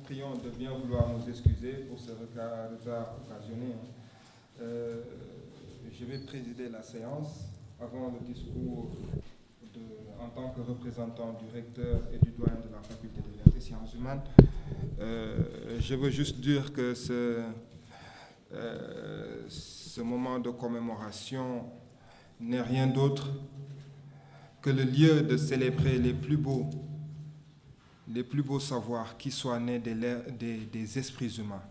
prions de bien vouloir nous excuser pour ce retard occasionné. Je vais présider la séance avant le discours en tant que représentant du recteur et du doyen de la faculté des lettres et sciences humaines. Je veux juste dire que ce moment de commémoration n'est rien d'autre que le lieu de célébrer les plus beaux savoirs qui soient nés des esprits humains.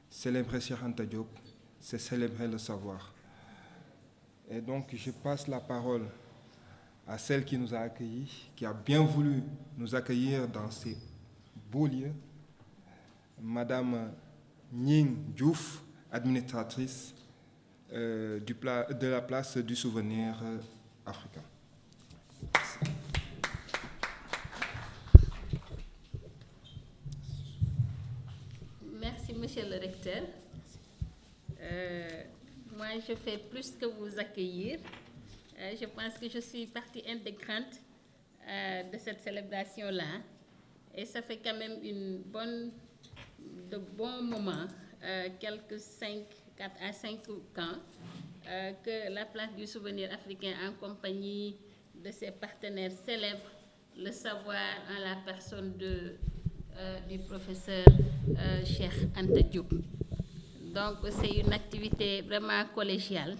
Célébrer Cheikh Anta Diop, c'est célébrer le savoir. Et donc, je passe la parole à celle qui nous a accueillis, qui a bien voulu nous accueillir dans ces beaux lieux, Madame Ning Diouf, administratrice de la place du souvenir africain. Merci, monsieur le recteur. Moi, je fais plus que vous accueillir. Je pense que je suis partie intégrante de cette célébration-là. Et ça fait quand même de bons moments, quelques 4 à 5 ans, que la place du souvenir africain, en compagnie de ses partenaires, célèbre le savoir en la personne du professeur Cheikh Anta Diop. Donc, c'est une activité vraiment collégiale.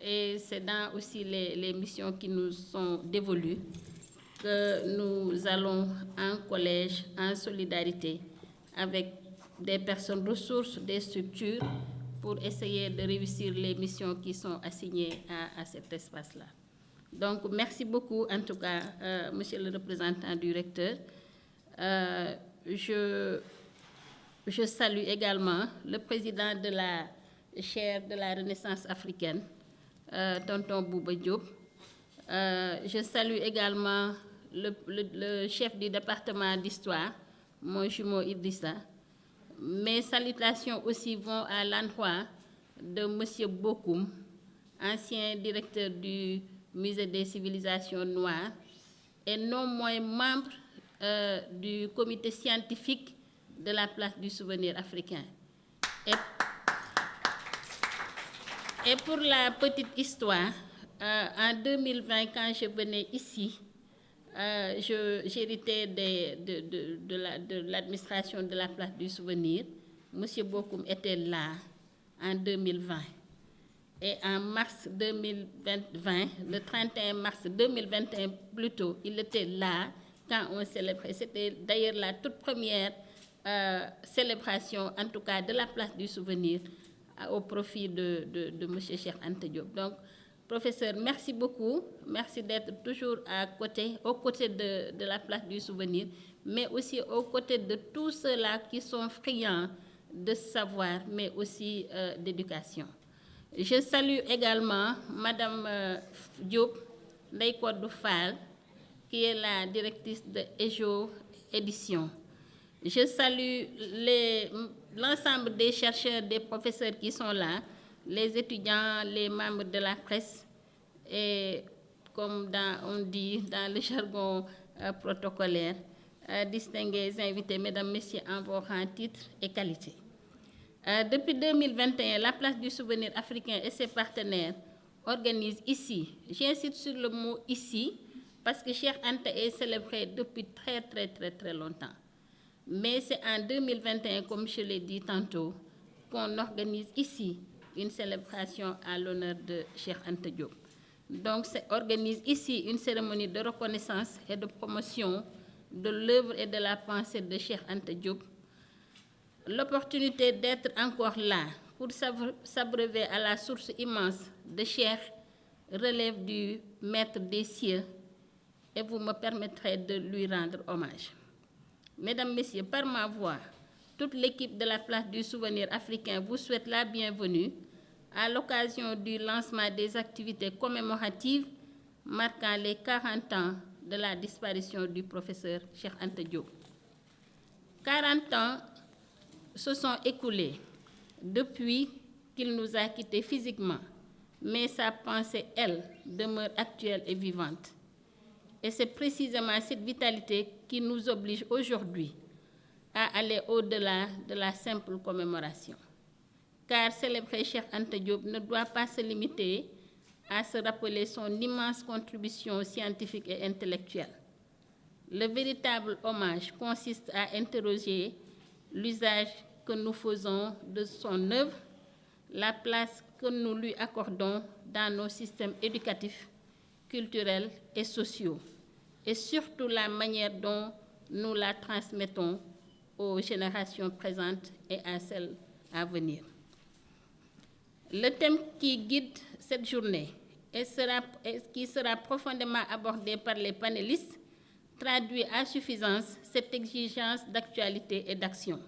Et c'est dans aussi les missions qui nous sont dévolues que nous allons en collège, en solidarité, avec des personnes ressources, des structures, pour essayer de réussir les missions qui sont assignées à cet espace-là. Donc, merci beaucoup, en tout cas, monsieur le représentant du recteur. Je salue également le président de la chaire de la Renaissance africaine, tonton Bouba Diop. Je salue également le chef du département d'histoire, mon jumeau Idrissa. Mes salutations aussi vont à l'endroit de M. Bokoum, ancien directeur du Musée des civilisations noires, et non moins membre du comité scientifique de la place du souvenir africain. Et pour la petite histoire, en 2020, quand je venais ici, j'héritais de l'administration de la place du souvenir. M. Bokoum était là en 2020. Et en mars 2020, le 31 mars 2021 plutôt, il était là quand on célébrait. C'était d'ailleurs la toute première célébration, en tout cas de la place du souvenir, au profit de M. Cheikh Anta Diop. Donc, professeur, merci beaucoup. Merci d'être toujours aux côtés de la place du souvenir, mais aussi aux côtés de tous ceux-là qui sont friands de savoir, mais aussi d'éducation. Je salue également Madame Diop, Ndeye Fall, qui est la directrice de EJO Édition. Je salue l'ensemble des chercheurs, des professeurs qui sont là, les étudiants, les membres de la presse, et comme on dit dans le jargon protocolaire, distingués invités, mesdames, messieurs, en vos rangs, titres et qualités. Depuis 2021, la place du souvenir africain et ses partenaires organisent ici, j'insiste sur le mot ici, parce que Cheikh Anta est célébré depuis très longtemps. Mais c'est en 2021, comme je l'ai dit tantôt, qu'on organise ici une célébration à l'honneur de Cheikh Anta Diop. Donc, organise ici une cérémonie de reconnaissance et de promotion de l'œuvre et de la pensée de Cheikh Anta Diop. L'opportunité d'être encore là pour s'abreuver à la source immense de Cheikh relève du maître des cieux, et vous me permettrez de lui rendre hommage. Mesdames, Messieurs, par ma voix, toute l'équipe de la place du souvenir africain vous souhaite la bienvenue à l'occasion du lancement des activités commémoratives marquant les 40 ans de la disparition du professeur Cheikh Anta Diop. 40 ans se sont écoulés depuis qu'il nous a quittés physiquement, mais sa pensée, elle, demeure actuelle et vivante. Et c'est précisément cette vitalité qui nous oblige aujourd'hui à aller au-delà de la simple commémoration. Car célébrer Cheikh Anta Diop ne doit pas se limiter à se rappeler son immense contribution scientifique et intellectuelle. Le véritable hommage consiste à interroger l'usage que nous faisons de son œuvre, la place que nous lui accordons dans nos systèmes éducatifs, culturels et sociaux, et surtout la manière dont nous la transmettons aux générations présentes et à celles à venir. Le thème qui guide cette journée et qui sera profondément abordé par les panélistes traduit à suffisance cette exigence d'actualité et d'action.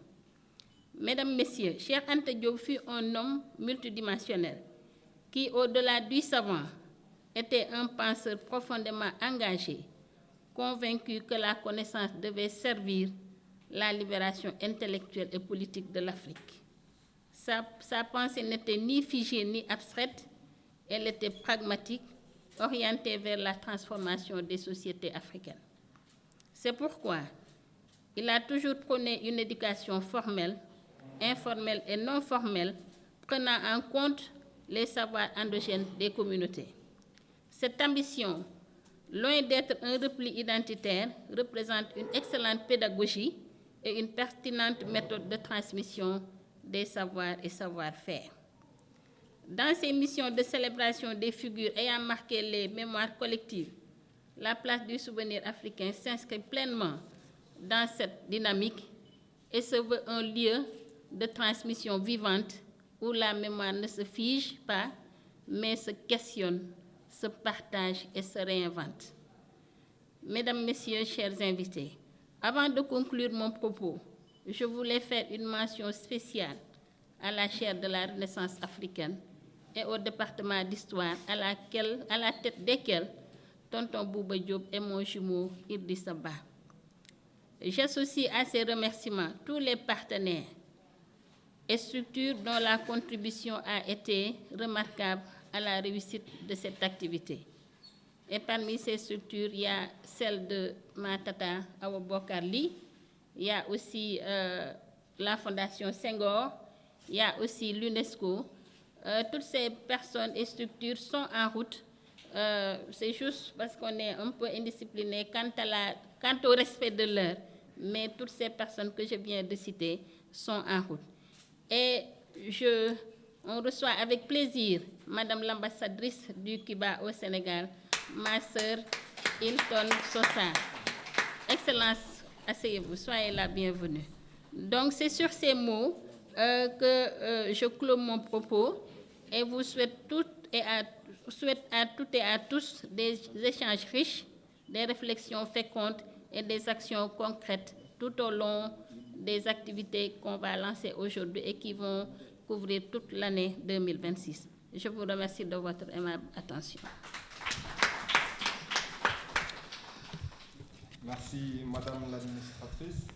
Mesdames, Messieurs, Cheikh Anta Diop fut un homme multidimensionnel qui, au-delà du savant, était un penseur profondément engagé, convaincu que la connaissance devait servir la libération intellectuelle et politique de l'Afrique. Sa pensée n'était ni figée ni abstraite, elle était pragmatique, orientée vers la transformation des sociétés africaines. C'est pourquoi il a toujours prôné une éducation formelle, informelle et non formelle, prenant en compte les savoirs endogènes des communautés. Cette ambition, loin d'être un repli identitaire, représente une excellente pédagogie et une pertinente méthode de transmission des savoirs et savoir-faire. Dans ces missions de célébration des figures ayant marqué les mémoires collectives, la place du souvenir africain s'inscrit pleinement dans cette dynamique et se veut un lieu de transmission vivante où la mémoire ne se fige pas, mais se questionne, se partage et se réinvente. Mesdames, Messieurs, chers invités, avant de conclure mon propos, je voulais faire une mention spéciale à la chaire de la Renaissance africaine et au département d'histoire à la tête desquels Tonton Bouba Diop et mon jumeau Idrissa Ba. J'associe à ces remerciements tous les partenaires et structures dont la contribution a été remarquable à la réussite de cette activité. Et parmi ces structures, il y a celle de ma tata Awa Bokar Ly, il y a aussi la Fondation Senghor, il y a aussi l'UNESCO. Toutes ces personnes et structures sont en route. C'est juste parce qu'on est un peu indiscipliné quant au respect de l'heure, mais toutes ces personnes que je viens de citer sont en route. Et on reçoit avec plaisir Madame l'ambassadrice du Cuba au Sénégal, ma sœur Hilton Sosa. Excellence, asseyez-vous, soyez la bienvenue. Donc c'est sur ces mots que je clôt mon propos et vous souhaite à toutes et à tous des échanges riches, des réflexions fécondes et des actions concrètes tout au long des activités qu'on va lancer aujourd'hui et qui vont couvrir toute l'année 2026. Je vous remercie de votre aimable attention. Merci, Madame l'administratrice.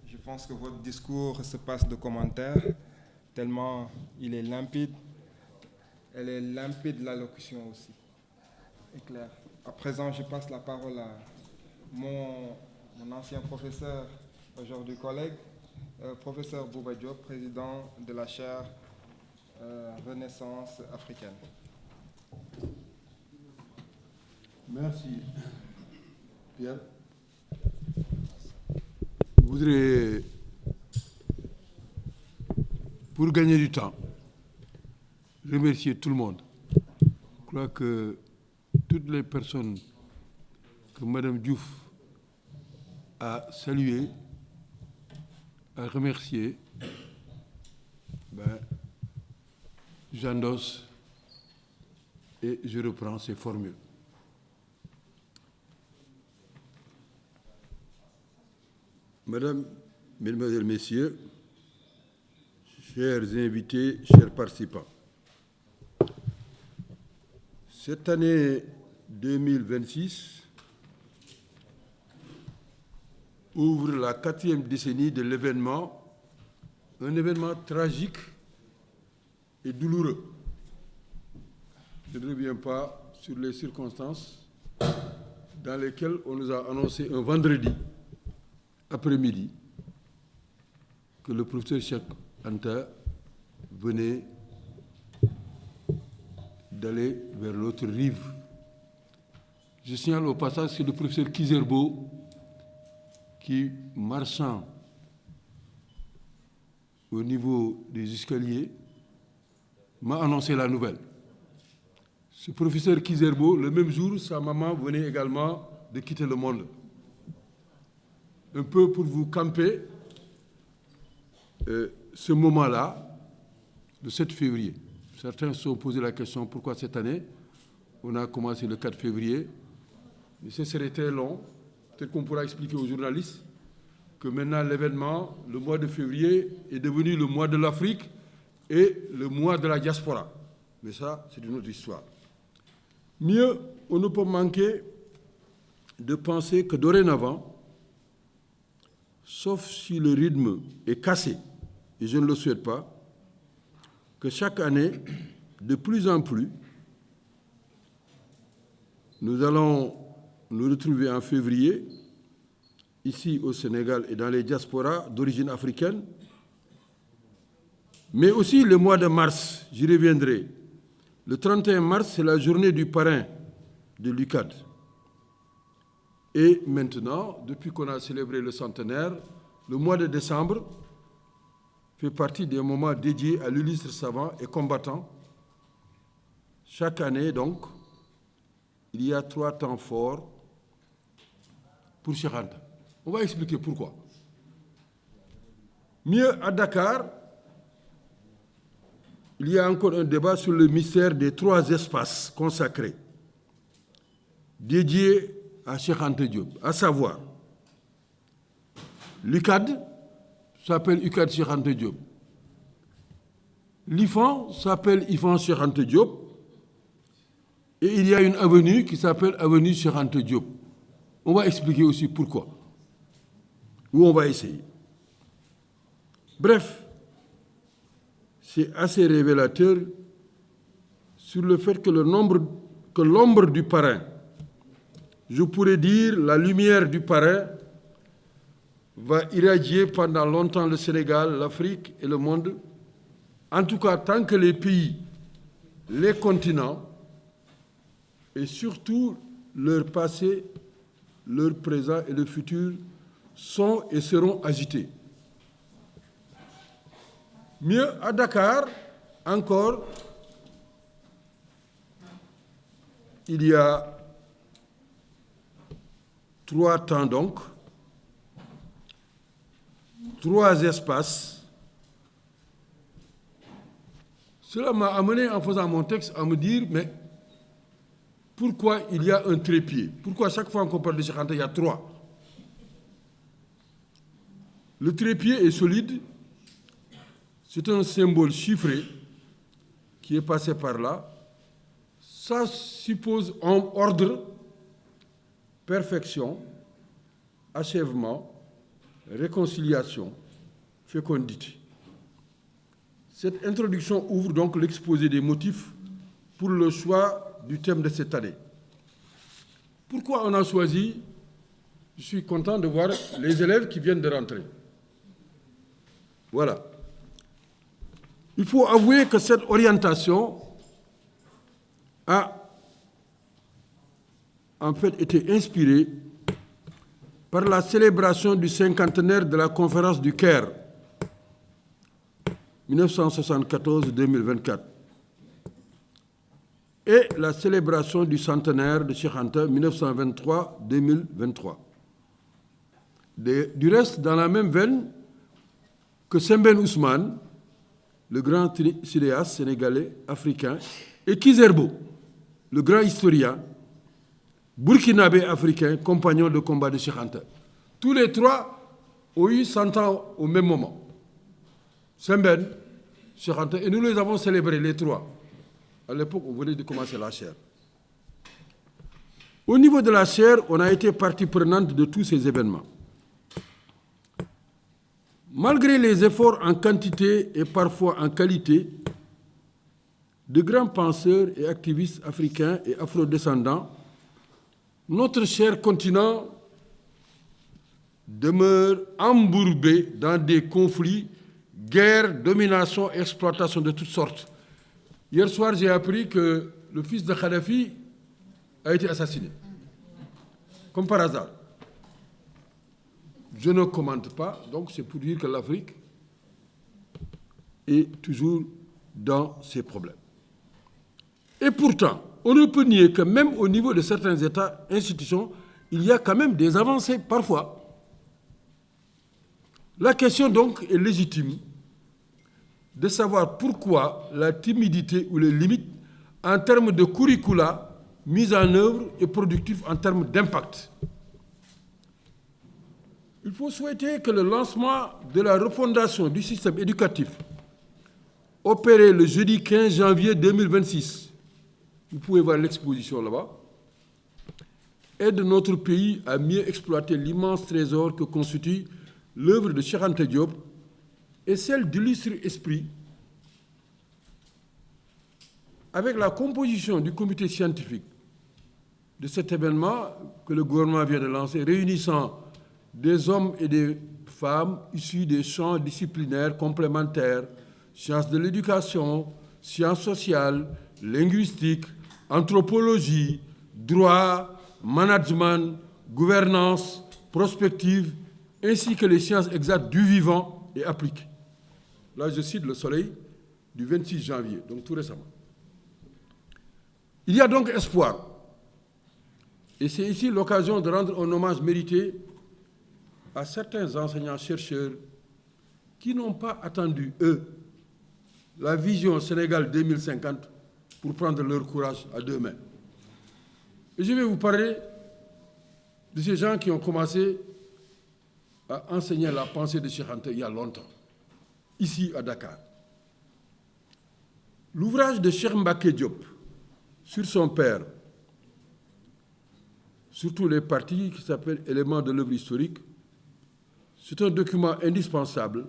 Je pense que votre discours se passe de commentaires, tellement il est limpide. Elle est limpide, l'allocution aussi. Et clair. À présent, je passe la parole à mon ancien professeur, aujourd'hui collègue, professeur Bouba Diop, président de la chaire Renaissance africaine. Merci, Pierre. Je voudrais, pour gagner du temps, remercier tout le monde. Je crois que toutes les personnes que Mme Diouf a saluées, a remerciées, j'endosse et je reprends ces formules. Madame, Mesdemoiselles, Messieurs, chers invités, chers participants, cette année 2026 ouvre la 4e décennie de l'événement, un événement tragique et douloureux. Je ne reviens pas sur les circonstances dans lesquels on nous a annoncé un vendredi après-midi que le professeur Cheikh Anta venait d'aller vers l'autre rive. Je signale au passage que le professeur Kizerbo, qui, marchant au niveau des escaliers, m'a annoncé la nouvelle. Ce professeur Kizerbo, le même jour, sa maman venait également de quitter le monde. Un peu pour vous camper ce moment-là, le 7 février. Certains se sont posé la question pourquoi cette année on a commencé le 4 février. Mais ce serait très long. Peut-être qu'on pourra expliquer aux journalistes que maintenant l'événement, le mois de février, est devenu le mois de l'Afrique et le mois de la diaspora. Mais ça, c'est une autre histoire. Mieux, on ne peut manquer de penser que dorénavant, sauf si le rythme est cassé, et je ne le souhaite pas, que chaque année, de plus en plus, nous allons nous retrouver en février, ici au Sénégal et dans les diasporas d'origine africaine, mais aussi le mois de mars, j'y reviendrai. Le 31 mars, c'est la journée du parrain de l'UCAD. Et maintenant, depuis qu'on a célébré le centenaire, le mois de décembre fait partie des moments dédiés à l'illustre savant et combattant. Chaque année, donc, il y a 3 temps forts pour Cheikh Anta. On va expliquer pourquoi. Mieux, à Dakar, il y a encore un débat sur le mystère des 3 espaces consacrés dédiés à Cheikh Anta Diop, à savoir l'UCAD s'appelle UCAD Cheikh Anta Diop, l'IFAN s'appelle IFAN Cheikh Anta Diop, et il y a une avenue qui s'appelle avenue Cheikh Anta Diop. On va expliquer aussi pourquoi, ou on va essayer. Bref, c'est assez révélateur sur le fait que l'ombre du parrain, je pourrais dire la lumière du parrain, va irradier pendant longtemps le Sénégal, l'Afrique et le monde, en tout cas tant que les pays, les continents et surtout leur passé, leur présent et leur futur sont et seront agités. Mieux, à Dakar, encore, il y a 3 temps donc, 3 espaces. Cela m'a amené, en faisant mon texte, à me dire, mais pourquoi il y a un trépied? Pourquoi chaque fois qu'on parle de Cheikh Anta, il y a 3? Le trépied est solide. C'est un symbole chiffré qui est passé par là. Ça suppose ordre, perfection, achèvement, réconciliation, fécondité. Cette introduction ouvre donc l'exposé des motifs pour le choix du thème de cette année. Pourquoi on a choisi? Je suis content de voir les élèves qui viennent de rentrer. Voilà. Il faut avouer que cette orientation a en fait été inspirée par la célébration du 50aire de la conférence du Caire, 1974-2024, et la célébration du centenaire de Cheikh Anta, 1923-2023. Du reste, dans la même veine que Sembène Ousmane, le grand cinéaste sénégalais, africain, et Kizerbo, le grand historien, burkinabé africain, compagnon de combat de Cheikh Anta. Tous les 3 ont eu 100 ans au même moment. Sembène, Cheikh Anta, et nous les avons célébrés, les 3. À l'époque, on venait de commencer la chaire. Au niveau de la chaire, on a été partie prenante de tous ces événements. Malgré les efforts en quantité et parfois en qualité, de grands penseurs et activistes africains et afrodescendants notre cher continent demeure embourbé dans des conflits, guerres, domination, exploitation de toutes sortes. Hier soir, j'ai appris que le fils de Kadhafi a été assassiné. Comme par hasard. Je ne commente pas, donc c'est pour dire que l'Afrique est toujours dans ses problèmes. Et pourtant, on ne peut nier que même au niveau de certains États, institutions, il y a quand même des avancées parfois. La question donc est légitime de savoir pourquoi la timidité ou les limites en termes de curricula mis en œuvre et productifs en termes d'impact. Il faut souhaiter que le lancement de la refondation du système éducatif opéré le jeudi 15 janvier 2026, vous pouvez voir l'exposition là-bas, aide notre pays à mieux exploiter l'immense trésor que constitue l'œuvre de Cheikh Anta Diop et celle d'illustres esprits, avec la composition du comité scientifique de cet événement que le gouvernement vient de lancer, réunissant des hommes et des femmes issus des champs disciplinaires complémentaires, sciences de l'éducation, sciences sociales, linguistique, anthropologie, droit, management, gouvernance, prospective, ainsi que les sciences exactes du vivant et appliquées. Là, je cite Le Soleil du 26 janvier, donc tout récemment. Il y a donc espoir. Et c'est ici l'occasion de rendre un hommage mérité à certains enseignants-chercheurs qui n'ont pas attendu, eux, la vision Sénégal 2050 pour prendre leur courage à deux mains. Et je vais vous parler de ces gens qui ont commencé à enseigner la pensée de Cheikh Anta il y a longtemps, ici à Dakar. L'ouvrage de Cheikh Mbacké Diop sur son père, surtout les parties qui s'appellent Éléments de l'œuvre historique, c'est un document indispensable.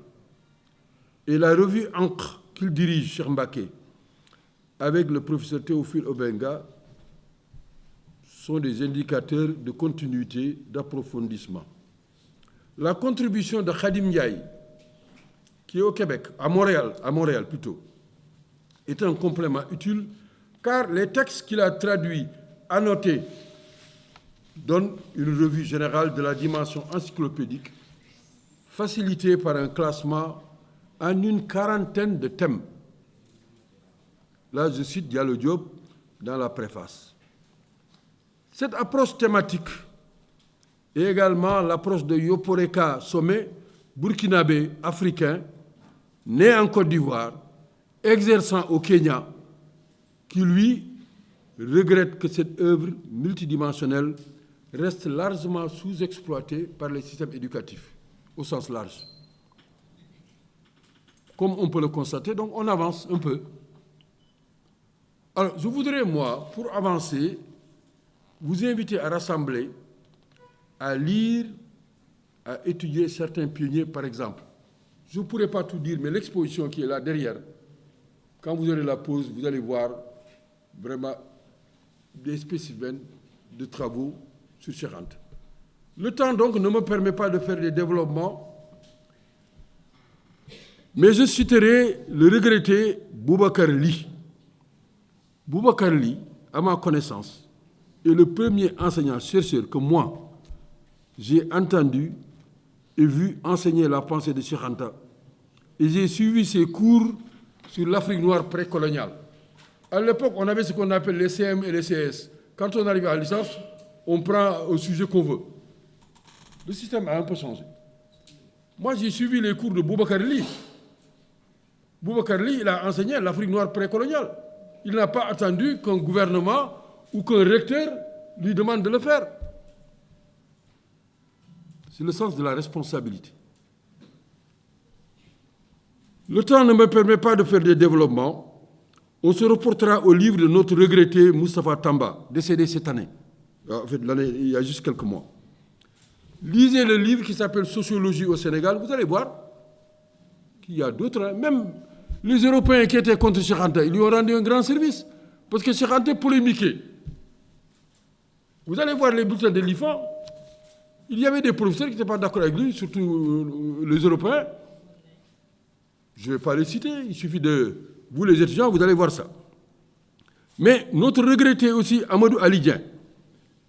Et la revue Ancre qu'il dirige, Cheikh Mbacké, avec le professeur Théophile Obenga, sont des indicateurs de continuité, d'approfondissement. La contribution de Khadim Ndiaye, qui est au Québec, à Montréal plutôt, est un complément utile car les textes qu'il a traduits, annotés, donnent une revue générale de la dimension encyclopédique, facilitée par un classement en une quarantaine de thèmes. Là, je cite Diallo Diop dans la préface. Cette approche thématique et également l'approche de Yoporeka Sommet, burkinabé africain, né en Côte d'Ivoire, exerçant au Kenya, qui, lui, regrette que cette œuvre multidimensionnelle reste largement sous-exploitée par les systèmes éducatifs, au sens large. Comme on peut le constater, donc on avance un peu. Alors, je voudrais, moi, pour avancer, vous inviter à rassembler, à lire, à étudier certains pionniers, par exemple. Je ne pourrais pas tout dire, mais l'exposition qui est là derrière, quand vous aurez la pause, vous allez voir vraiment des spécimens de travaux sur Cheikh Anta. Le temps, donc, ne me permet pas de faire des développements, mais je citerai le regretté Boubacar Ly. Boubacar Ly, à ma connaissance, est le premier enseignant-chercheur que moi, j'ai entendu et vu enseigner la pensée de Cheikh Anta. Et j'ai suivi ses cours sur l'Afrique noire précoloniale. À l'époque, on avait ce qu'on appelle les CM et les CS. Quand on arrive à la licence, on prend au sujet qu'on veut. Le système a un peu changé. Moi, j'ai suivi les cours de Boubacar Ly. Boubacar Ly, il a enseigné l'Afrique noire précoloniale. Il n'a pas attendu qu'un gouvernement ou qu'un recteur lui demande de le faire. C'est le sens de la responsabilité. Le temps ne me permet pas de faire des développements. On se reportera au livre de notre regretté Moustapha Tamba, décédé cette année. En fait, l'année, il y a juste quelques mois. Lisez le livre qui s'appelle Sociologie au Sénégal, vous allez voir qu'il y a d'autres, même les Européens qui étaient contre Cheikh Anta, ils lui ont rendu un grand service, parce que Cheikh Anta polémiquait. Vous allez voir les bulletins de l'IFAN, il y avait des professeurs qui n'étaient pas d'accord avec lui, surtout les Européens. Je ne vais pas les citer, il suffit de... Vous les étudiants, vous allez voir ça. Mais notre regretté aussi, Amadou Alidien,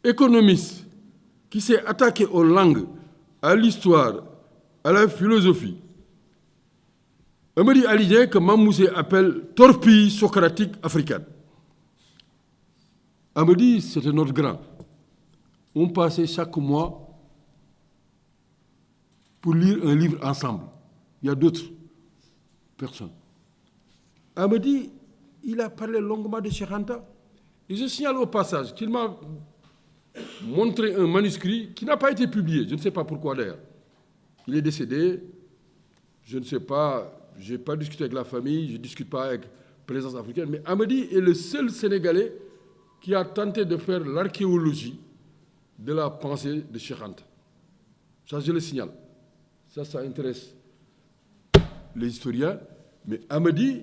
économiste, qui s'est attaqué aux langues, à l'histoire, à la philosophie. Amadou Alidien, que Mamoussé appelle torpille socratique africaine. Amadou, c'était notre grand. On passait chaque mois pour lire un livre ensemble. Il y a d'autres personnes. Amadou, il a parlé longuement de Cheikh Anta. Et je signale au passage qu'il m'a montré un manuscrit qui n'a pas été publié. Je ne sais pas pourquoi d'ailleurs. Il est décédé. Je ne sais pas. Je n'ai pas discuté avec la famille. Je ne discute pas avec Présence africaine. Mais Amadou est le seul Sénégalais qui a tenté de faire l'archéologie de la pensée de Cheikh Anta. Ça, je le signale. Ça intéresse les historiens. Mais Amadou,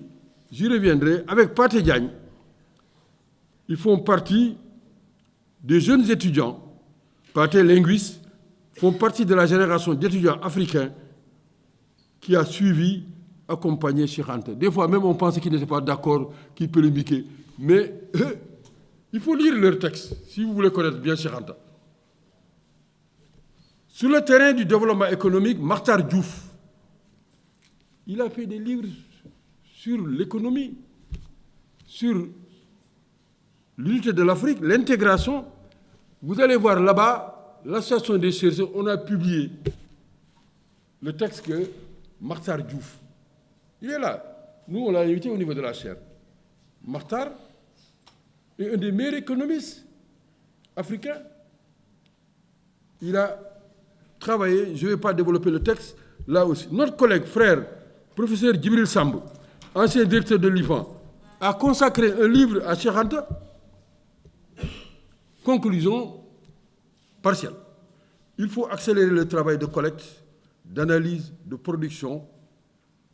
j'y reviendrai, avec Pathé Diagne, ils font partie des jeunes étudiants, Pathé linguistes, font partie de la génération d'étudiants africains qui a suivi, accompagné Cheikh Anta. Des fois même on pensait qu'ils n'étaient pas d'accord, qu'ils polémiquaient. Mais il faut lire leurs textes, si vous voulez connaître bien Cheikh Anta. Sur le terrain du développement économique, Makhtar Diouf, il a fait des livres sur l'économie, sur l'unité de l'Afrique, l'intégration. Vous allez voir là-bas, l'association des chercheurs, on a publié le texte que Makhtar Diouf, il est là. Nous, on l'a invité au niveau de la chaire. Makhtar est un des meilleurs économistes africains. Il a travaillé, je ne vais pas développer le texte, là aussi. Notre collègue, frère, professeur Djibril Samb, ancien directeur de l'IFAN, a consacré un livre à Cheikh Anta. Conclusion partielle. Il faut accélérer le travail de collecte, d'analyse, de production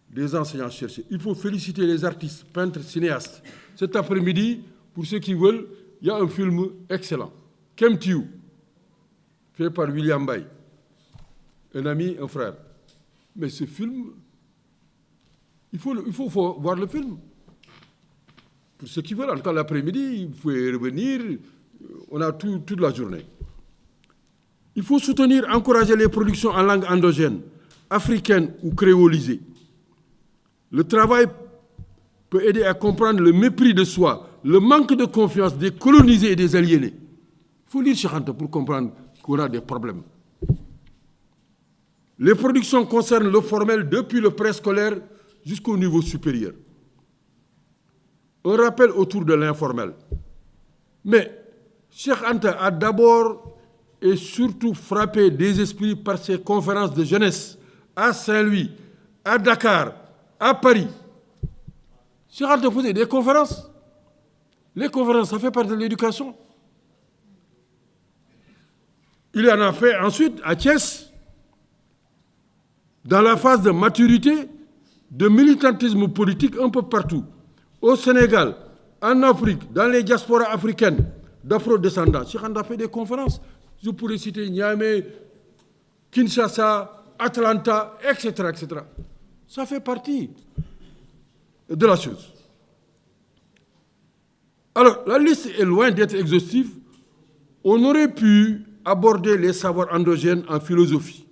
des enseignants-chercheurs. Il faut féliciter les artistes, peintres, cinéastes. Cet après-midi, pour ceux qui veulent, il y a un film excellent. Kemtiu, fait par William Bay, un ami, un frère. Mais ce film, il faut voir le film. Pour ceux qui veulent, en tout cas l'après-midi, vous pouvez revenir, on a toute la journée. Il faut soutenir, encourager les productions en langue endogène, africaine ou créolisée. Le travail peut aider à comprendre le mépris de soi, le manque de confiance des colonisés et des aliénés. Il faut lire Cheikh Anta pour comprendre qu'on a des problèmes. Les productions concernent le formel depuis le préscolaire jusqu'au niveau supérieur. Un rappel autour de l'informel. Mais Cheikh Anta a d'abord et surtout frappé des esprits par ses conférences de jeunesse à Saint-Louis, à Dakar, à Paris. Cheikh Anta faisait des conférences. Les conférences, ça fait partie de l'éducation. Il en a fait ensuite à Thiès, dans la phase de maturité, de militantisme politique un peu partout. Au Sénégal, en Afrique, dans les diasporas africaines, d'afro-descendants. Cheikh Anta a fait des conférences. Je pourrais citer Niamey, Kinshasa, Atlanta, etc., etc. Ça fait partie de la chose. Alors, la liste est loin d'être exhaustive. On aurait pu aborder les savoirs endogènes en philosophie,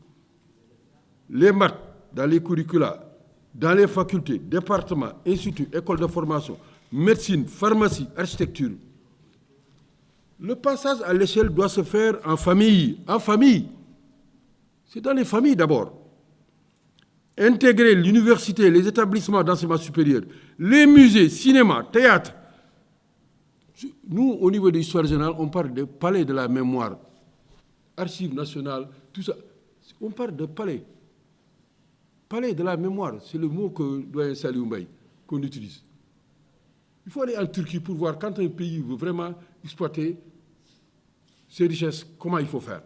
les maths dans les curricula, dans les facultés, départements, instituts, écoles de formation, médecine, pharmacie, architecture. Le passage à l'échelle doit se faire en famille. En famille. C'est dans les familles d'abord. Intégrer l'université, les établissements d'enseignement supérieur, les musées, cinéma, théâtre. Nous, au niveau de l'histoire générale, on parle de palais de la mémoire, archives nationales, tout ça. On parle de palais. Palais de la mémoire, c'est le mot que doyen Saliou Mbaye qu'on utilise. Il faut aller en Turquie pour voir quand un pays veut vraiment exploiter ses richesses, comment il faut faire.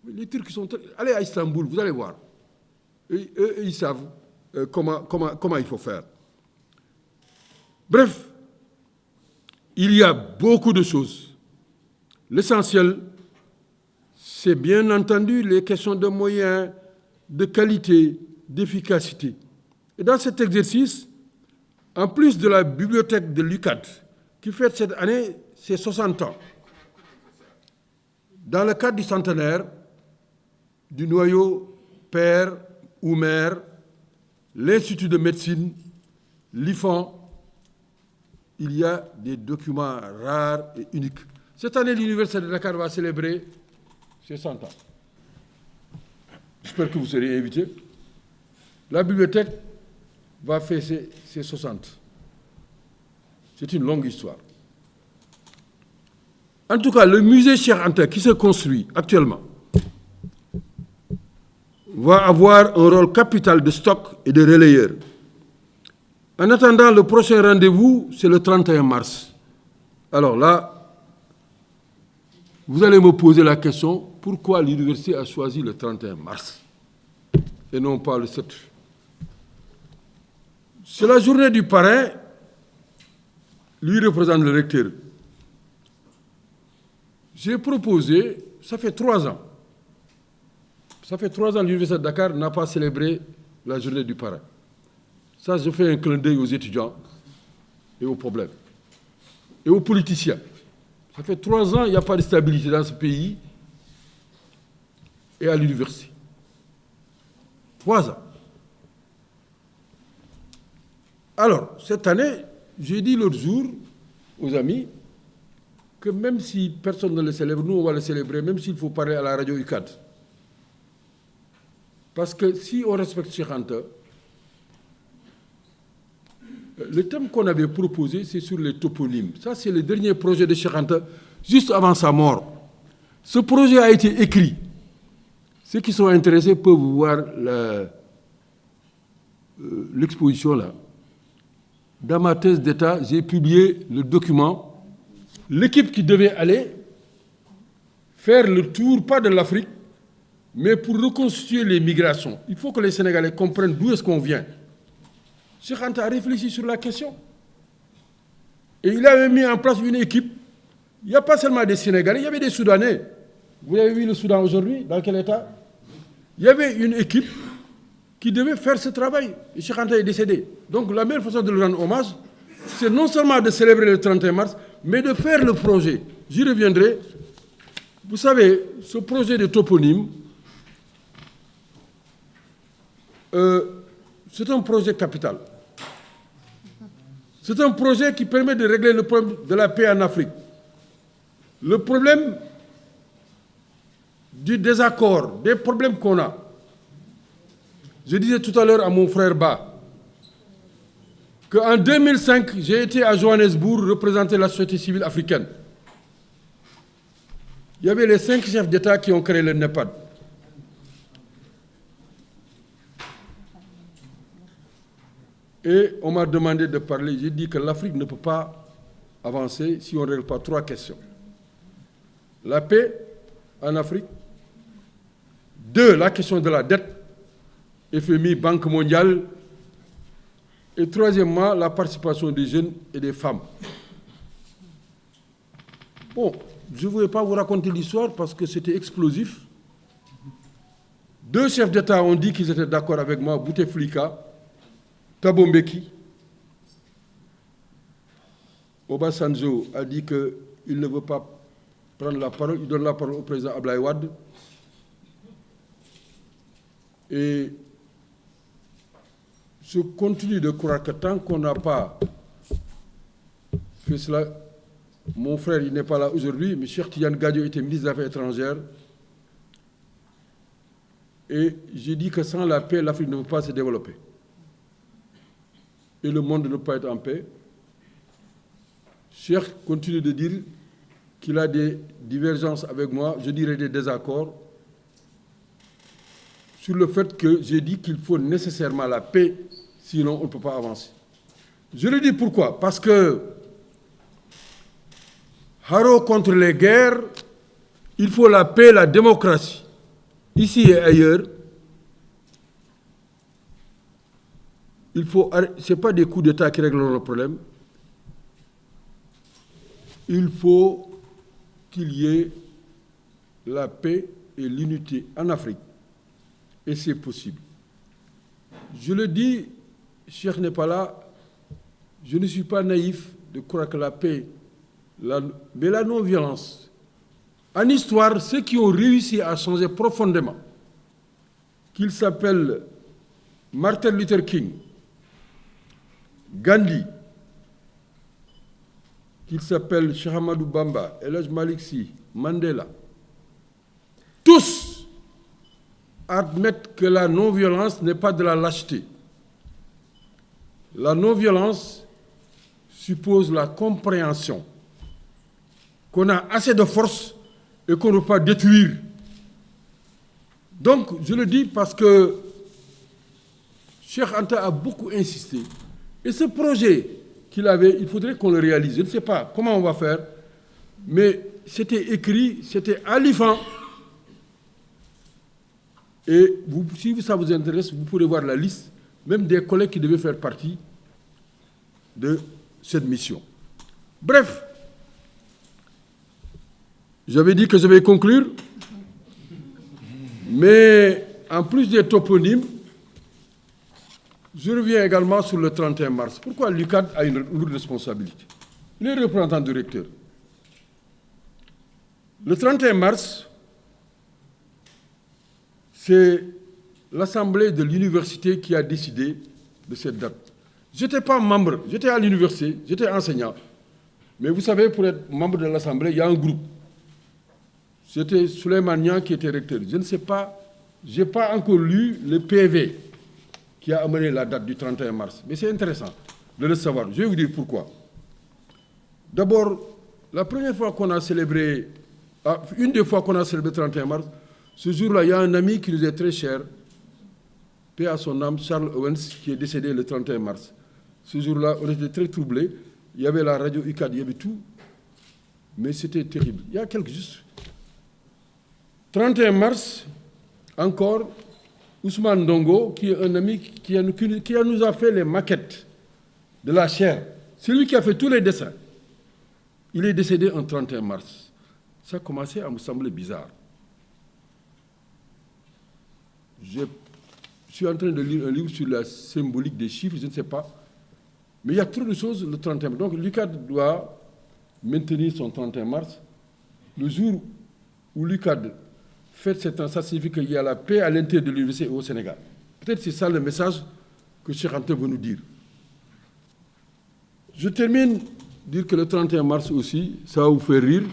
Les Turcs sont... Allez à Istanbul, vous allez voir. Eux, ils savent comment il faut faire. Bref, il y a beaucoup de choses. L'essentiel, c'est bien entendu les questions de moyens, de qualité, d'efficacité. Et dans cet exercice, en plus de la bibliothèque de l'UCAD, qui fête cette année ses 60 ans, dans le cadre du centenaire du noyau père ou mère, l'Institut de médecine, l'IFAN, il y a des documents rares et uniques. Cette année, l'Université de Dakar va célébrer ses 100 ans. J'espère que vous serez invités. La bibliothèque va faire ses 60. C'est une longue histoire. En tout cas, le musée Cheikh Anta qui se construit actuellement va avoir un rôle capital de stock et de relayeur. En attendant, le prochain rendez-vous, c'est le 31 mars. Alors là, vous allez me poser la question, pourquoi l'université a choisi le 31 mars et non pas le 7? C'est la journée du parrain, lui représente le recteur. J'ai proposé, ça fait 3 ans, l'Université de Dakar n'a pas célébré la journée du parrain. Ça, je fais un clin d'œil aux étudiants et aux problèmes, et aux politiciens. Ça fait 3 ans, il n'y a pas de stabilité dans ce pays et à l'université. 3 ans. Alors, cette année, j'ai dit l'autre jour aux amis que même si personne ne le célèbre, nous, on va le célébrer, même s'il faut parler à la radio UCAD. Parce que si on respecte Cheikh Anta, le thème qu'on avait proposé, c'est sur les toponymes. Ça, c'est le dernier projet de Cheikh Anta, juste avant sa mort. Ce projet a été écrit. Ceux qui sont intéressés peuvent voir l'exposition là. Dans ma thèse d'État, j'ai publié le document. L'équipe qui devait aller faire le tour, pas de l'Afrique, mais pour reconstituer les migrations. Il faut que les Sénégalais comprennent d'où est-ce qu'on vient. Cheikh Anta a réfléchi sur la question. Et il avait mis en place une équipe. Il n'y a pas seulement des Sénégalais, il y avait des Soudanais. Vous avez vu le Soudan aujourd'hui, dans quel état? Il y avait une équipe qui devait faire ce travail. Et Cheikh Anta est décédé. Donc la meilleure façon de lui rendre hommage, c'est non seulement de célébrer le 31 mars, mais de faire le projet. J'y reviendrai. Vous savez, ce projet de toponyme, c'est un projet capital. C'est un projet qui permet de régler le problème de la paix en Afrique. Le problème du désaccord, des problèmes qu'on a. Je disais tout à l'heure à mon frère Ba qu'en 2005, j'ai été à Johannesburg représenter la société civile africaine. Il y avait les 5 chefs d'État qui ont créé le NEPAD. Et on m'a demandé de parler. J'ai dit que l'Afrique ne peut pas avancer si on ne règle pas 3 questions. La paix en Afrique. 2, la question de la dette. FMI, Banque mondiale. Et 3e, la participation des jeunes et des femmes. Bon, je ne voulais pas vous raconter l'histoire parce que c'était explosif. 2 chefs d'État ont dit qu'ils étaient d'accord avec moi, Bouteflika, Thabo Mbeki. Obasanjo a dit qu'il ne veut pas prendre la parole, il donne la parole au président Abdoulaye Wade. Et je continue de croire que tant qu'on n'a pas fait cela, mon frère, il n'est pas là aujourd'hui, mais Cheikh Tidiane Gadio était ministre des Affaires étrangères. Et j'ai dit que sans la paix, l'Afrique ne peut pas se développer. Et le monde ne peut pas être en paix. Cheikh continue de dire qu'il a des divergences avec moi, je dirais des désaccords, sur le fait que j'ai dit qu'il faut nécessairement la paix, sinon on ne peut pas avancer. Je le dis pourquoi? Parce que haro contre les guerres, il faut la paix, la démocratie. Ici et ailleurs, ce n'est pas des coups d'État qui régleront le problème. il faut qu'il y ait la paix et l'unité en Afrique. Et c'est possible. Je le dis, Cheikh n'est pas là, je ne suis pas naïf de croire que la paix, mais la non-violence. En histoire, ceux qui ont réussi à changer profondément, qu'ils s'appellent Martin Luther King, Gandhi, qu'il s'appelle Cheikh Ahmadou Bamba, El Hadj Malick Sy, Mandela, tous admettent que la non-violence n'est pas de la lâcheté. La non-violence suppose la compréhension qu'on a assez de force et qu'on ne peut pas détruire. Donc, je le dis parce que Cheikh Anta a beaucoup insisté. Et ce projet qu'il avait, il faudrait qu'on le réalise. Je ne sais pas comment on va faire, mais c'était écrit, c'était alifant. Et si ça vous intéresse, vous pourrez voir la liste, même des collègues qui devaient faire partie de cette mission. Bref, j'avais dit que je vais conclure, mais en plus des toponymes, je reviens également sur le 31 mars. Pourquoi l'UCAD a une lourde responsabilité? Il est représentant du recteur. Le 31 mars, c'est l'Assemblée de l'université qui a décidé de cette date. Je n'étais pas membre, j'étais à l'université, j'étais enseignant. Mais vous savez, pour être membre de l'Assemblée, il y a un groupe. C'était Souleymane Niang qui était recteur. Je ne sais pas, je n'ai pas encore lu le PV qui a amené la date du 31 mars. Mais c'est intéressant de le savoir. Je vais vous dire pourquoi. D'abord, la première fois qu'on a célébré, une des fois qu'on a célébré le 31 mars, ce jour-là, il y a un ami qui nous est très cher, paix à son âme, Charles Owens, qui est décédé le 31 mars. Ce jour-là, on était très troublés. Il y avait la radio UCAD, il y avait tout. Mais c'était terrible. Il y a quelques juste. 31 mars, encore, Ousmane Dongo, qui est un ami qui nous a fait les maquettes de la chaire. C'est lui qui a fait tous les dessins. Il est décédé en 31 mars. Ça a commencé à me sembler bizarre. Je suis en train de lire un livre sur la symbolique des chiffres, je ne sais pas. Mais il y a trop de choses le 31 mars. Donc l'UCAD doit maintenir son 31 mars. Le jour où l'UCAD fête cet an, ça signifie qu'il y a la paix à l'intérieur de l'université au Sénégal. Peut-être c'est ça le message que Cheikh Anta veut nous dire. Je termine dire que le 31 mars aussi, ça va vous faire rire.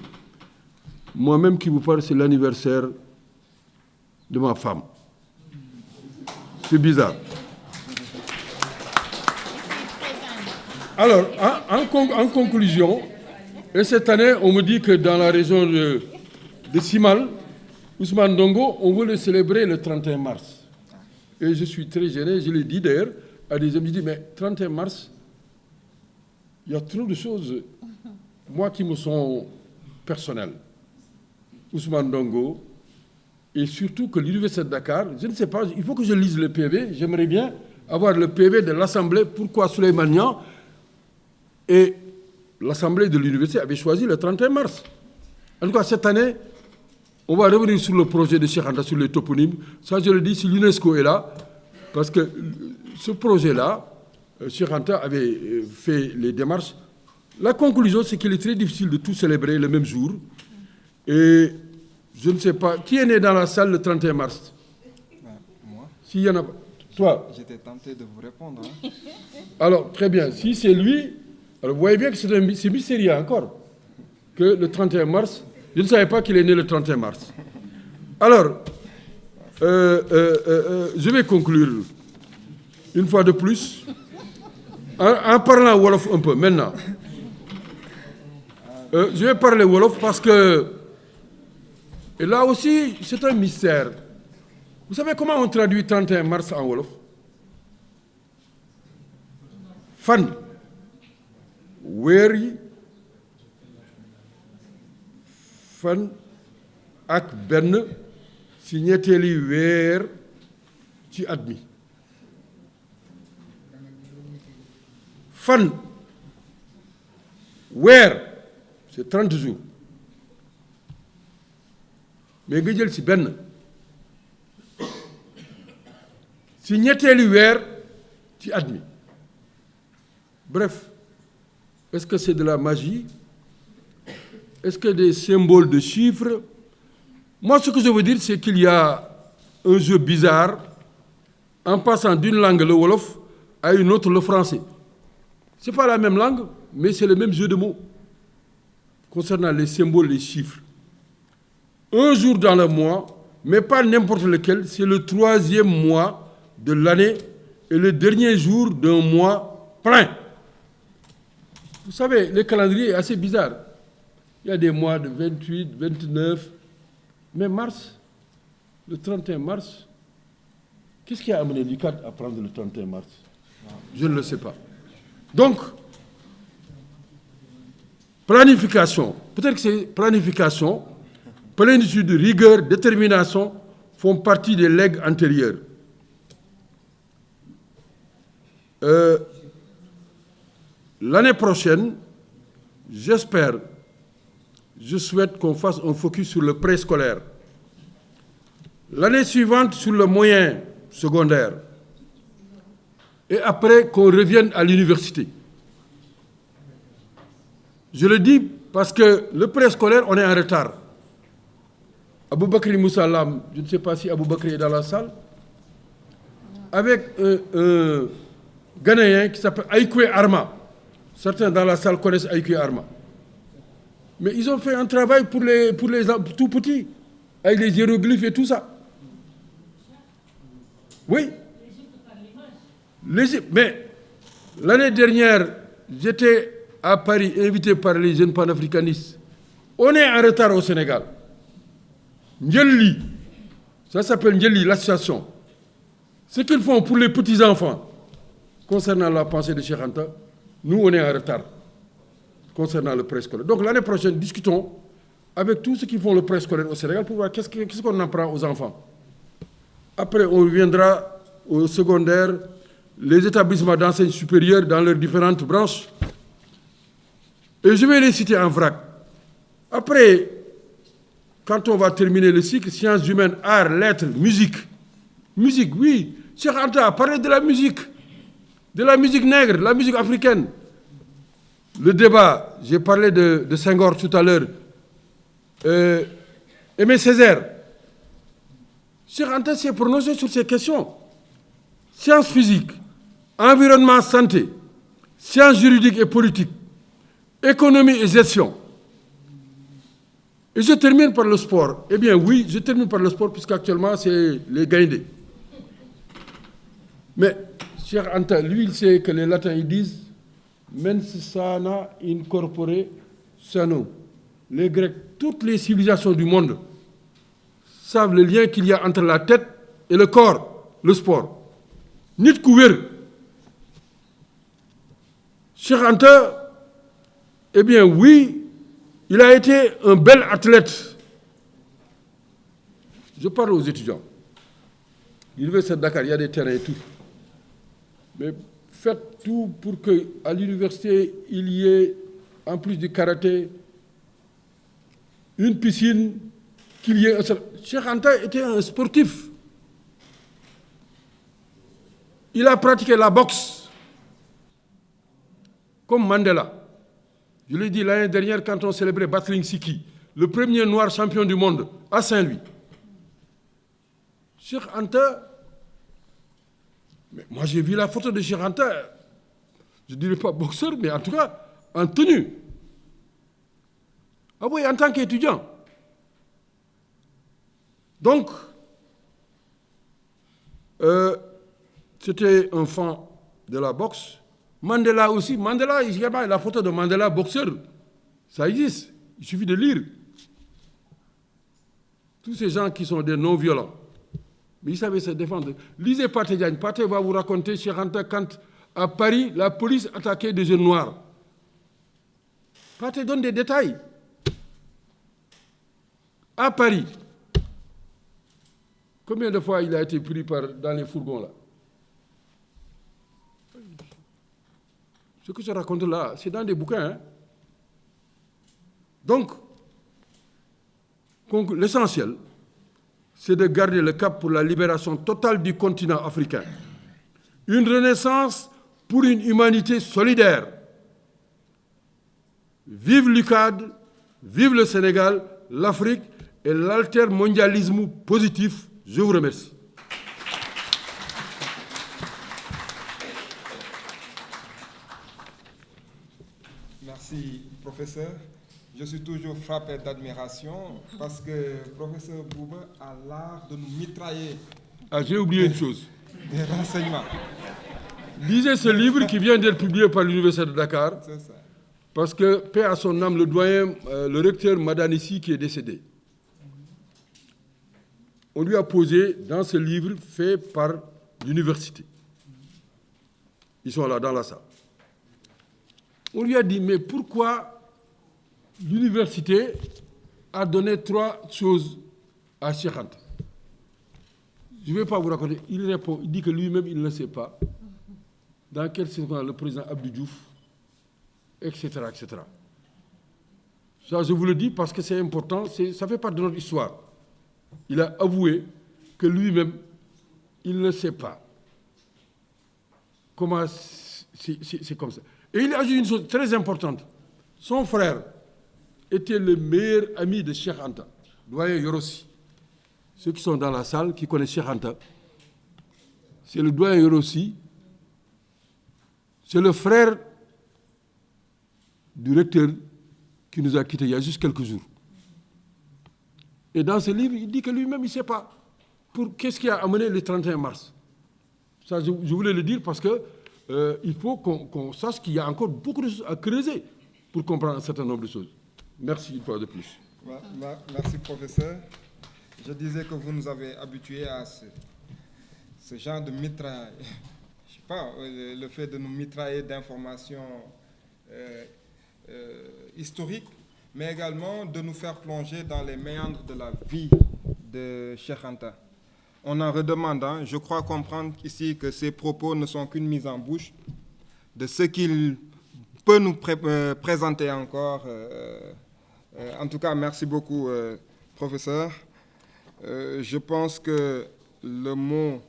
Moi-même qui vous parle, c'est l'anniversaire de ma femme. C'est bizarre. Alors, en conclusion, et cette année, on me dit que dans la région de Simal, Ousmane Dongo, on veut le célébrer le 31 mars. Et je suis très gêné, je l'ai dit d'ailleurs à des amis, je dis, mais 31 mars, il y a trop de choses, moi qui me sont personnelles. Ousmane Dongo, et surtout que l'Université de Dakar, je ne sais pas, il faut que je lise le PV, j'aimerais bien avoir le PV de l'Assemblée, pourquoi Souleymane Niang et l'Assemblée de l'Université avait choisi le 31 mars. En tout cas, cette année, on va revenir sur le projet de Cheikh Anta, sur les toponymes. Ça, je le dis, si l'UNESCO est là, parce que ce projet-là, Cheikh Anta avait fait les démarches. La conclusion, c'est qu'il est très difficile de tout célébrer le même jour. Et je ne sais pas, qui est né dans la salle le 31 mars? Moi. S'il y en a pas. Toi? J'étais tenté de vous répondre. Hein. Alors, très bien. Si c'est lui, alors vous voyez bien que c'est mystérieux encore. Que le 31 mars, je ne savais pas qu'il est né le 31 mars. Alors, je vais conclure une fois de plus en parlant Wolof un peu maintenant. Je vais parler Wolof parce que, et là aussi, c'est un mystère. Vous savez comment on traduit 31 mars en Wolof? Fan. Weer yi fan ak benn ci ñetteeli weer ci at mi. Fan weer c'est 30 jours. Mais nga jël si benn si ñetteelu weer ci at mi. Bref, est-ce que c'est de la magie? Est-ce que des symboles de chiffres? Moi, ce que je veux dire, c'est qu'il y a un jeu bizarre en passant d'une langue, le wolof, à une autre, le français. Ce n'est pas la même langue, mais c'est le même jeu de mots concernant les symboles, les chiffres. Un jour dans le mois, mais pas n'importe lequel, c'est le 3e mois de l'année et le dernier jour d'un mois plein. Vous savez, le calendrier est assez bizarre. Il y a des mois de 28, 29, mais mars, le 31 mars, qu'est-ce qui a amené l'UCAD à prendre le 31 mars? Je ne le sais pas. Donc, planification, peut-être que c'est planification, plénitude, rigueur, détermination font partie des legs antérieurs. L'année prochaine, j'espère, je souhaite qu'on fasse un focus sur le préscolaire. L'année suivante, sur le moyen secondaire. Et après, qu'on revienne à l'université. Je le dis parce que le préscolaire, on est en retard. Aboubakri Moussalam, je ne sais pas si Aboubakri est dans la salle, avec un Ghanéen qui s'appelle Aïkoué Arma. Certains dans la salle connaissent Aïkoué Arma. Mais ils ont fait un travail pour les tout petits, avec les hiéroglyphes et tout ça. Oui. Mais l'année dernière, j'étais à Paris, invité par les jeunes panafricanistes. On est en retard au Sénégal. Ndjeli, ça s'appelle Ndjeli, l'association. Ce qu'ils font pour les petits-enfants, concernant la pensée de Cheikh Anta, nous, on est en retard, concernant le préscolaire. Donc l'année prochaine, discutons avec tous ceux qui font le préscolaire au Sénégal pour voir qu'est-ce qu'on apprend aux enfants. Après, on reviendra au secondaire, les établissements d'enseignement supérieur dans leurs différentes branches. Et je vais les citer en vrac. Après, quand on va terminer le cycle, sciences humaines, arts, lettres, musique. Musique, oui. Cheikh Anta a parlé de la musique nègre, la musique africaine. Le débat, j'ai parlé de Senghor tout à l'heure. Aimé Césaire. Cheikh Anta s'est prononcé sur ces questions. Sciences physiques, environnement, santé, sciences juridiques et politiques, économie et gestion. Et je termine par le sport. Eh bien oui, je termine par le sport puisqu'actuellement c'est les Gaïndés. Mais Cheikh Anta, lui, il sait que les latins ils disent mens sana in corpore sano. Les Grecs, toutes les civilisations du monde savent le lien qu'il y a entre la tête et le corps, le sport. Nit ku wér. Cheikh Anta, eh bien oui, il a été un bel athlète. Je parle aux étudiants. L'université de Dakar, il y a des terrains et tout. Mais faites tout pour qu'à l'université, il y ait, en plus du karaté, une piscine, qu'il y ait un seul. Cheikh Anta était un sportif. Il a pratiqué la boxe, comme Mandela. Je l'ai dit l'année dernière quand on célébrait Battling Siki, le premier noir champion du monde à Saint-Louis. Cheikh Anta, mais moi j'ai vu la photo de Cheikh Anta, je ne dirais pas boxeur, mais en tout cas en tenue. Ah oui, en tant qu'étudiant. Donc, c'était un fan de la boxe. Mandela aussi. Mandela, il y a la photo de Mandela boxeur. Ça existe. Il suffit de lire. Tous ces gens qui sont des non-violents. Mais ils savaient se défendre. Lisez Pathé Diagne. Pathé va vous raconter, Cheikh Anta, quand à Paris, la police attaquait des jeunes noirs. Pathé donne des détails. À Paris. Combien de fois il a été pris dans les fourgons là? Ce que je raconte là, c'est dans des bouquins. Hein? Donc, l'essentiel, c'est de garder le cap pour la libération totale du continent africain. Une renaissance pour une humanité solidaire. Vive l'UCAD, vive le Sénégal, l'Afrique et l'altermondialisme positif. Je vous remercie. Merci, professeur. Je suis toujours frappé d'admiration parce que professeur Bouba a l'art de nous mitrailler. Ah, j'ai oublié une chose. Des renseignements. Lisez ce livre qui vient d'être publié par l'Université de Dakar. C'est ça. Parce que, paix à son âme, le doyen, le recteur Madanissi, qui est décédé, on lui a posé dans ce livre fait par l'université. Ils sont là dans la salle. On lui a dit, mais pourquoi l'université a donné 3 choses à Cheikh Anta? Je ne vais pas vous raconter. Il répond, il dit que lui-même, il ne sait pas dans quel circonstance le président Abdou Diouf, etc., etc. Ça, je vous le dis parce que c'est important, ça fait partie de notre histoire. Il a avoué que lui-même, il ne sait pas comment c'est comme ça. Et il a ajouté une chose très importante. Son frère était le meilleur ami de Cheikh Anta, doyen Yorossi. Ceux qui sont dans la salle, qui connaissent Cheikh Anta, c'est le doyen Yorossi, c'est le frère du recteur qui nous a quittés il y a juste quelques jours. Et dans ce livre, il dit que lui-même, il ne sait pas qu'est-ce qui a amené le 31 mars. Ça, je voulais le dire parce qu'il faut qu'on sache qu'il y a encore beaucoup de choses à creuser pour comprendre un certain nombre de choses. Merci une fois de plus. Merci, professeur. Je disais que vous nous avez habitués à ce genre de mitraille. Je ne sais pas, le fait de nous mitrailler d'informations historiques, mais également de nous faire plonger dans les méandres de la vie de Cheikh Anta. On en redemande, hein, je crois comprendre ici que ces propos ne sont qu'une mise en bouche de ce qu'il peut nous présenter encore. En tout cas, merci beaucoup, professeur. Je pense que le mot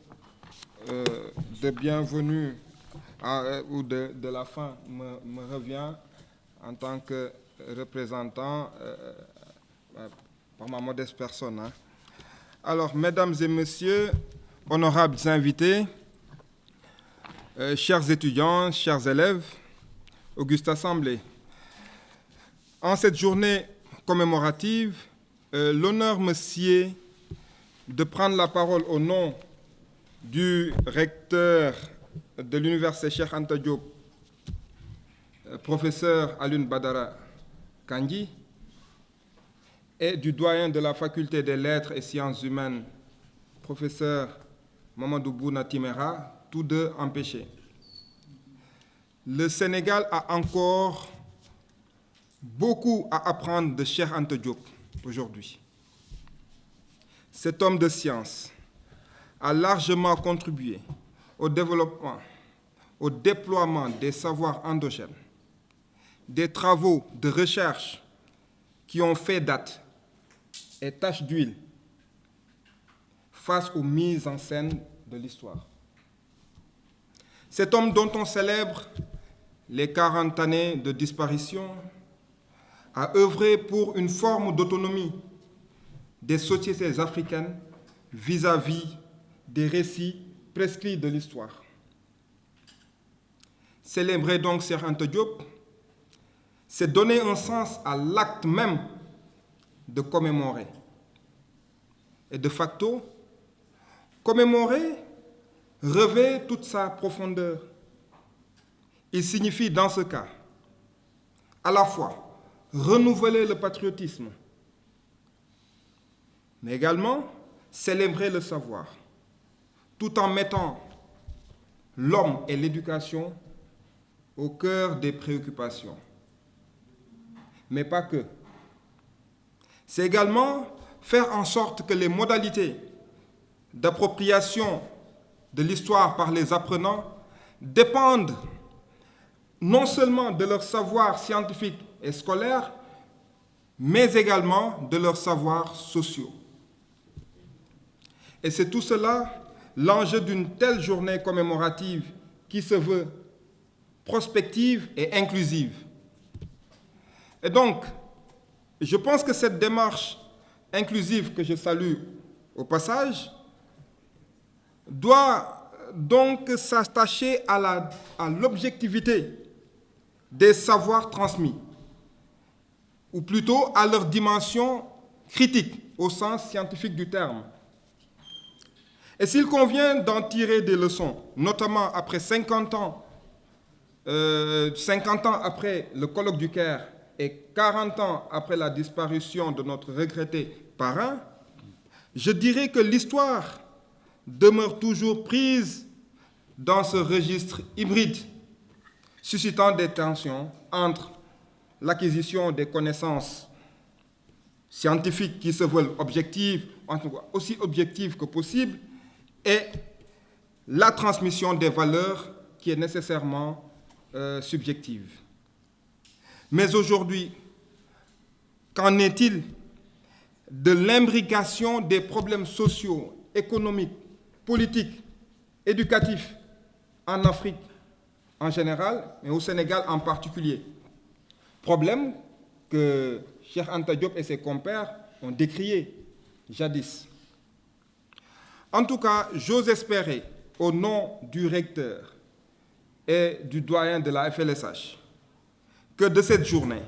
de bienvenue ou de la fin me revient en tant que représentant par ma modeste personne. Hein. Alors, mesdames et messieurs, honorables invités, chers étudiants, chers élèves, auguste assemblée, en cette journée commémorative, l'honneur me sied de prendre la parole au nom du recteur de l'université Cheikh Anta Diop, professeur Alioune Badara Kandji, et du doyen de la faculté des lettres et sciences humaines, professeur Mamadou Bouna Timera, tous deux empêchés. Le Sénégal a encore beaucoup à apprendre de Cheikh Anta Diop aujourd'hui. Cet homme de science a largement contribué au développement, au déploiement des savoirs endogènes, des travaux de recherche qui ont fait date et tache d'huile face aux mises en scène de l'histoire. Cet homme dont on célèbre les 40 années de disparition a œuvré pour une forme d'autonomie des sociétés africaines vis-à-vis des récits prescrits de l'histoire. Célébrer donc Cheikh Anta Diop, c'est donner un sens à l'acte même de commémorer. Et de facto, commémorer revêt toute sa profondeur. Il signifie dans ce cas à la fois renouveler le patriotisme, mais également célébrer le savoir, tout en mettant l'homme et l'éducation au cœur des préoccupations. Mais pas que. C'est également faire en sorte que les modalités d'appropriation de l'histoire par les apprenants dépendent non seulement de leur savoir scientifique et scolaire, mais également de leurs savoirs sociaux. Et c'est tout cela l'enjeu d'une telle journée commémorative qui se veut prospective et inclusive. Et donc, je pense que cette démarche inclusive que je salue au passage doit donc s'attacher à l'objectivité des savoirs transmis, ou plutôt à leur dimension critique au sens scientifique du terme. Et s'il convient d'en tirer des leçons, notamment après 50 ans après le colloque du Caire et 40 ans après la disparition de notre regretté parrain, je dirais que l'histoire demeure toujours prise dans ce registre hybride, suscitant des tensions entre l'acquisition des connaissances scientifiques qui se veulent objectives, aussi objectives que possible, et la transmission des valeurs qui est nécessairement subjective. Mais aujourd'hui, qu'en est-il de l'imbrication des problèmes sociaux, économiques, politiques, éducatifs en Afrique en général, mais au Sénégal en particulier? Problème que Cheikh Anta Diop et ses compères ont décrié jadis. En tout cas, j'ose espérer, au nom du recteur et du doyen de la FLSH, que de cette journée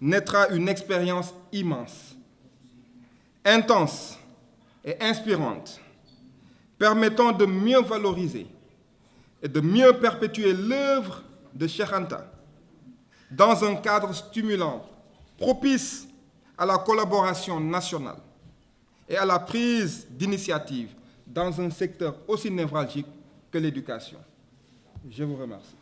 naîtra une expérience immense, intense et inspirante, permettant de mieux valoriser et de mieux perpétuer l'œuvre de Cheikh Anta dans un cadre stimulant, propice à la collaboration nationale et à la prise d'initiative dans un secteur aussi névralgique que l'éducation. Je vous remercie.